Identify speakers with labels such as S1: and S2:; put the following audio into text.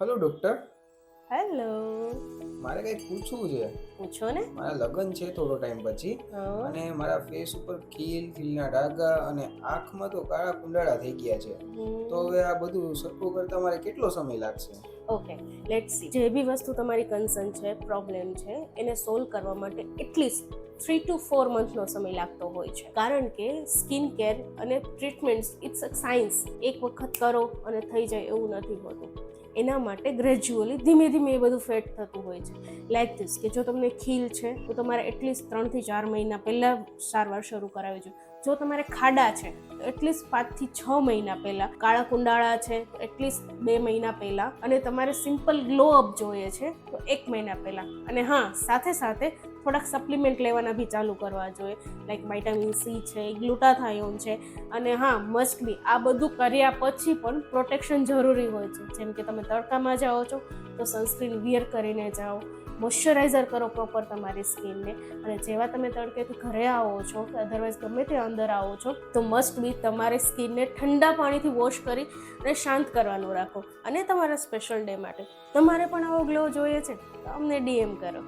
S1: Hello doctor.
S2: Hello.
S1: મારે કંઈક પૂછવું છે.
S2: પૂછો ને.
S1: મારા લગ્ન છે થોડો ટાઈમ પછી,
S2: હા.
S1: અને મારા ફેસ ઉપર ખીલના ડાઘા અને આંખમાં તો કાળા કુંડાળા થઈ ગયા છે. તો હવે આ બધું સરખું કરતા મારે કેટલો સમય લાગશે?
S2: Okay, let's see. જે બી વસ્તુ તમારી કન્સર્ન છે, પ્રોબ્લેમ છે, એને સોલ્વ કરવા માટે એટલીસ્ટ 3 to 4 મંથનો સમય લાગતો હોય છે. કારણ કે સ્કિન કેર અને ટ્રીટમેન્ટ્સ ઇટ્સ અ સાયન્સ. એક વખત કરો અને થઈ જાય એવું નથી હોતું. એના માટે ગ્રેજ્યુઅલી ધીમે ધીમે એ બધું ફેડ થતું હોય છે. લાઈક ધીસ, કે જો તમને ખીલ છે તો તમારે એટલીસ્ટ 3 થી 4 મહિના પહેલાં સારવાર શરૂ કરાવવી જોઈએ. જો તમારે ખાડા છે તો એટલીસ્ટ 5 થી 6 મહિના પહેલાં, કાળા કુંડાળા છે તો એટલીસ્ટ 2 મહિના પહેલાં, અને તમારે સિમ્પલ ગ્લો અપ જોઈએ છે તો 1 મહિના પહેલાં. અને હા, સાથે સાથે થોડાક સપ્લિમેન્ટ લેવાના બી ચાલુ કરવા જોઈએ, લાઈક વિટામિન સી છે, ગ્લુટાથાયોન છે. અને હા, મસ્ટ બી આ બધું કર્યા પછી પણ પ્રોટેક્શન જરૂરી હોય છે. જેમ કે તમે તડકામાં જાઓ છો તો સનસ્ક્રીન વિયર કરીને જાઓ, મોઇશ્ચરાઇઝર કરો પ્રોપર તમારી સ્કિનને. અને જેવા તમે તડકેથી ઘરે આવો છો કે અધરવાઇઝ ગમે તે અંદર આવો છો તો મસ્ટ બી તમારી સ્કિનને ઠંડા પાણીથી વોશ કરી અને શાંત કરવાનું રાખો. અને તમારા સ્પેશિયલ ડે માટે તમારે પણ આવો ગ્લો જોઈએ છે તો અમને ડીએમ કરો.